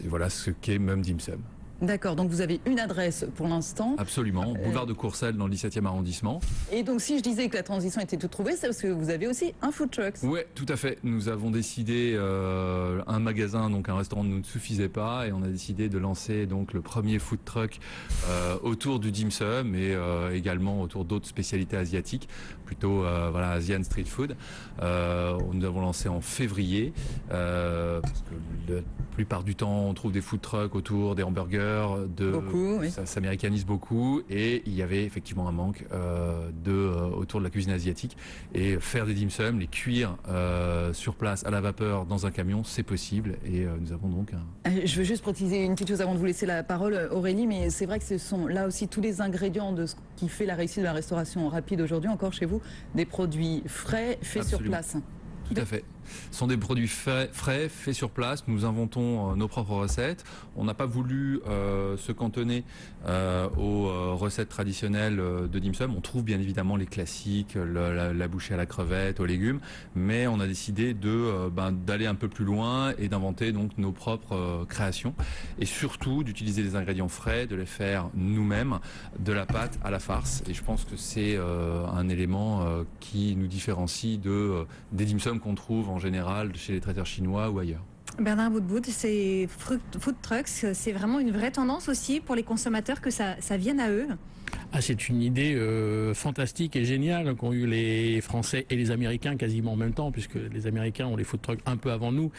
voilà ce qu'est Mum Dim Sum. D'accord, donc vous avez une adresse pour l'instant. Absolument, boulevard de Courcelles dans le 17e arrondissement. Et donc si je disais que la transition était toute trouvée, c'est parce que vous avez aussi un food truck. Oui, tout à fait. Nous avons décidé, un magasin, donc un restaurant ne nous suffisait pas, et on a décidé de lancer donc le premier food truck autour du dim sum et également autour d'autres spécialités asiatiques, plutôt voilà, Asian street food. Nous avons lancé en février, parce que la plupart du temps on trouve des food trucks autour des hamburgers. Beaucoup, oui. Ça s'américanise beaucoup et il y avait effectivement un manque autour de la cuisine asiatique, et faire des dim sum, les cuire sur place à la vapeur dans un camion, c'est possible, et nous avons donc Je veux juste préciser une petite chose avant de vous laisser la parole, Aurélie, mais c'est vrai que ce sont là aussi tous les ingrédients de ce qui fait la réussite de la restauration rapide aujourd'hui, encore chez vous, des produits frais faits sur place. Tout à fait. Ce sont des produits frais, faits sur place. Nous inventons nos propres recettes. On n'a pas voulu se cantonner aux recettes traditionnelles de dim sum. On trouve bien évidemment les classiques, la bouchée à la crevette, aux légumes, mais on a décidé d'aller un peu plus loin et d'inventer donc nos propres créations, et surtout d'utiliser des ingrédients frais, de les faire nous-mêmes, de la pâte à la farce. Et je pense que c'est un élément qui nous différencie des dim sum qu'on trouve en général chez les traiteurs chinois ou ailleurs. Bernard Boutbout, ces food trucks, c'est vraiment une vraie tendance aussi pour les consommateurs que ça vienne à eux? C'est une idée fantastique et géniale qu'ont eu les Français et les Américains quasiment en même temps, puisque les Américains ont les food trucks un peu avant nous.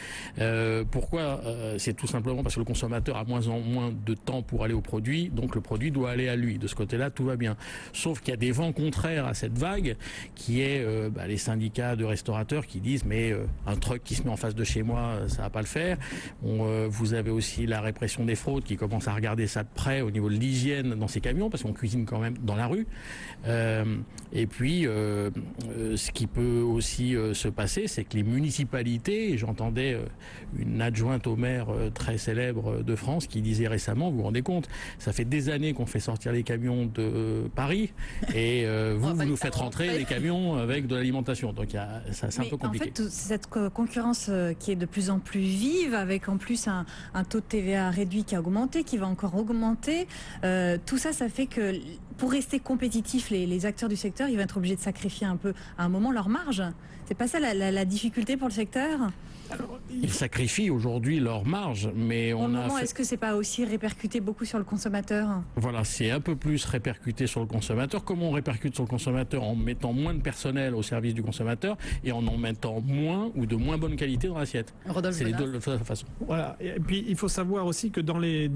Pourquoi? C'est tout simplement parce que le consommateur a moins en moins de temps pour aller au produit, donc le produit doit aller à lui. De ce côté-là, tout va bien. Sauf qu'il y a des vents contraires à cette vague, qui est les syndicats de restaurateurs qui disent mais un truck qui se met en face de chez moi, ça va pas le faire. Vous avez aussi la répression des fraudes qui commence à regarder ça de près au niveau de l'hygiène dans ces camions, parce qu'on cuisine quand même dans la rue. Et puis, ce qui peut aussi se passer, c'est que les municipalités, et j'entendais une adjointe au maire très célèbre de France qui disait récemment, vous vous rendez compte, ça fait des années qu'on fait sortir les camions de Paris, et vous nous faites rentrer les camions avec de l'alimentation. Donc c'est un peu compliqué. En fait, cette concurrence qui est de plus en plus vive, avec en plus un taux de TVA réduit qui a augmenté, qui va encore augmenter, tout ça, ça fait que pour rester compétitifs, les acteurs du secteur, ils vont être obligés de sacrifier un peu, à un moment, leur marge. C'est pas ça la difficulté pour le secteur? Alors, ils sacrifient aujourd'hui leur marge, mais est-ce que c'est pas aussi répercuté beaucoup sur le consommateur? Voilà, c'est un peu plus répercuté sur le consommateur. Comment on répercute sur le consommateur? En mettant moins de personnel au service du consommateur et en mettant moins ou de moins bonne qualité dans l'assiette. C'est les deux façons. Voilà. Et puis il faut savoir aussi que dans les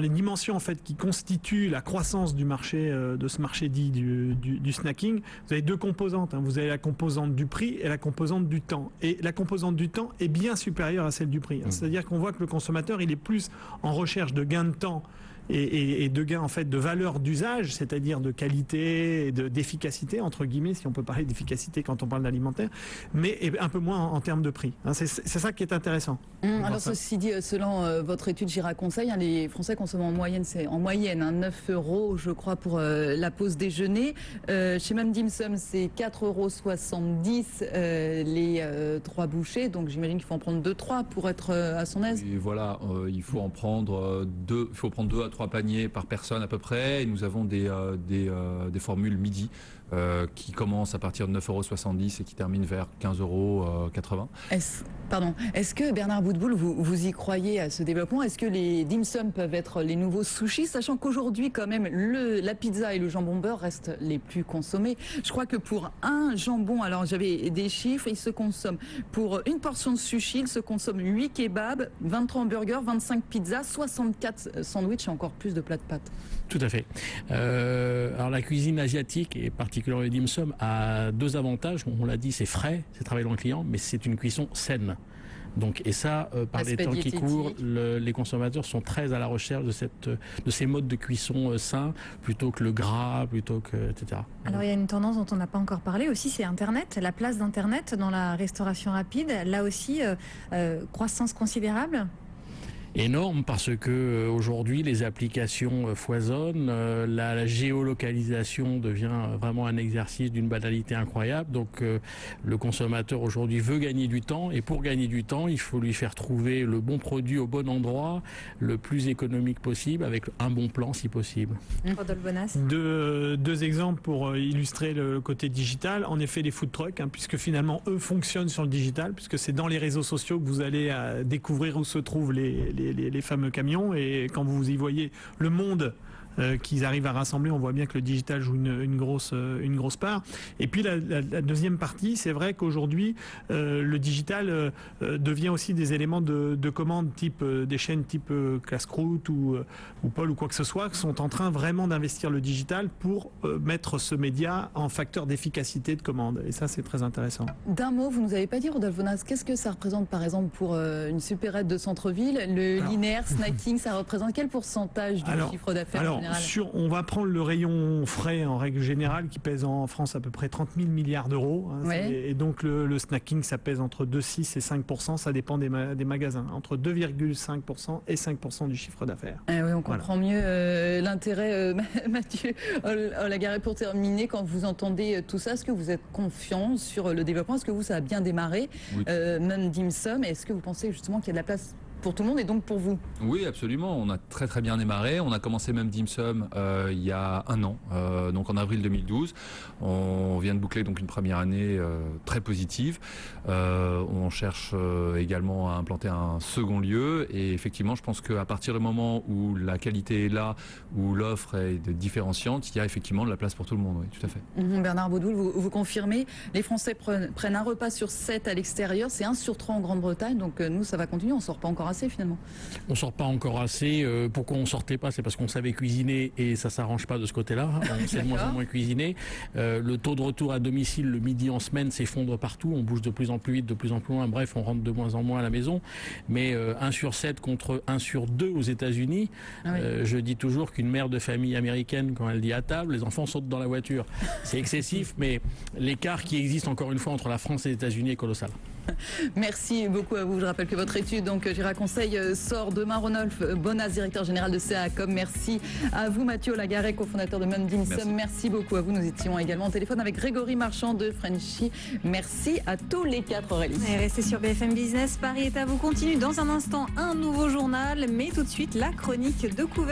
dimensions en fait qui constituent la croissance du marché, de ce marché dit du snacking, vous avez deux composantes. Vous avez la composante du prix et la composante du temps. Et la composante du temps est bien supérieure à celle du prix. C'est-à-dire qu'on voit que le consommateur, il est plus en recherche de gains de temps et de gains en fait de valeur d'usage, c'est-à-dire de qualité et d'efficacité, entre guillemets, si on peut parler d'efficacité quand on parle d'alimentaire, mais un peu moins en termes de prix. C'est ça qui est intéressant. Alors ceci dit, selon votre étude Gira Conseil, les Français consomment en moyenne, 9 €, je crois, pour la pause déjeuner. Chez Mum Dim Sum, c'est 4,70 € les 3 bouchées, donc j'imagine qu'il faut en prendre 2-3 pour être à son aise. Et voilà, il faut en prendre 2 à 3 paniers par personne à peu près, et nous avons des formules midi qui commencent à partir de 9,70 € et qui terminent vers 15,80 €. Est-ce que Bernard Boutboul, vous y croyez à ce développement? Est-ce que les dim sum peuvent être les nouveaux sushis, sachant qu'aujourd'hui quand même la pizza et le jambon beurre restent les plus consommés? Je crois que pour un jambon, alors j'avais des chiffres, il se consomme pour une portion de sushi, il se consomme 8 kebabs, 23 hamburgers, 25 pizzas, 64 sandwichs et encore plus de plats de pâtes. Tout à fait. Alors la cuisine asiatique et particulièrement le dim sum a deux avantages. On l'a dit, c'est frais, c'est travailler dans le client, mais c'est une cuisson saine. Donc, et ça, par les temps qui courent, les consommateurs sont très à la recherche de ces modes de cuisson sains, plutôt que le gras, etc. Alors il y a une tendance dont on n'a pas encore parlé aussi, c'est Internet, la place d'Internet dans la restauration rapide. Là aussi, croissance considérable. énorme parce que aujourd'hui les applications foisonnent, la géolocalisation devient vraiment un exercice d'une banalité incroyable. Donc le consommateur aujourd'hui veut gagner du temps, et pour gagner du temps, il faut lui faire trouver le bon produit au bon endroit, le plus économique possible, avec un bon plan si possible. Rodolphe Bonas. Deux exemples pour illustrer le côté digital. En effet, les food trucks, puisque finalement eux fonctionnent sur le digital, puisque c'est dans les réseaux sociaux que vous allez découvrir où se trouvent les fameux camions, et quand vous y voyez le monde qu'ils arrivent à rassembler, on voit bien que le digital joue une grosse part. Et puis la deuxième partie, c'est vrai qu'aujourd'hui le digital devient aussi des éléments de commande type des chaînes type Casse-Croûte ou Paul ou quoi que ce soit, qui sont en train vraiment d'investir le digital pour mettre ce média en facteur d'efficacité de commande. Et ça, c'est très intéressant. D'un mot, vous nous avez pas dit, Rodolphe Bonas, qu'est-ce que ça représente par exemple pour une supérette de centre-ville? Le linéaire snacking, ça représente quel pourcentage du chiffre d'affaires? On va prendre le rayon frais en règle générale qui pèse en France à peu près 30 000 milliards d'euros. Et donc le snacking, ça pèse entre 2,6 et 5%, ça dépend des magasins, entre 2,5% et 5% du chiffre d'affaires. Oui, on comprend mieux l'intérêt, Mathieu Olagaré, pour terminer, quand vous entendez tout ça, est-ce que vous êtes confiant sur le développement? Est-ce que ça a bien démarré, même Dim Sum? Est-ce que vous pensez justement qu'il y a de la place pour tout le monde et donc pour vous? Oui, absolument. On a très bien démarré. On a commencé même Dim Sum il y a un an, donc en avril 2012. On vient de boucler donc une première année très positive. On cherche également à implanter un second lieu, et effectivement, je pense qu'à partir du moment où la qualité est là, où l'offre est différenciante, il y a effectivement de la place pour tout le monde. Oui, tout à fait. Bernard Baudoul, vous confirmez, les Français prennent un repas sur 7 à l'extérieur, c'est 1 sur 3 en Grande-Bretagne, donc nous ça va continuer, on sort pas encore assez finalement. On sort pas encore assez. Pourquoi on sortait pas? C'est parce qu'on savait cuisiner, et ça s'arrange pas de ce côté-là. On sait de moins en moins cuisiner. Le taux de retour à domicile le midi en semaine s'effondre partout. On bouge de plus en plus vite, de plus en plus loin. Bref, on rentre de moins en moins à la maison. Mais 1 sur 7 contre 1 sur 2 aux États-Unis. Je dis toujours qu'une mère de famille américaine, quand elle dit à table, les enfants sautent dans la voiture. C'est excessif, mais l'écart qui existe encore une fois entre la France et les États-Unis est colossal. Merci beaucoup à vous. Je rappelle que votre étude, donc Gira Conseil, sort demain. Rodolphe Bonas, directeur général de CACOM. Merci à vous, Mathieu Olagaré, cofondateur de Même Dim Sum. Merci beaucoup à vous. Nous étions également au téléphone avec Grégory Marchand de Frenchy. Merci à tous les 4, Aurélie. Et restez sur BFM Business. Paris est à vous. Continue dans un instant un nouveau journal, mais tout de suite la chronique de Couvert.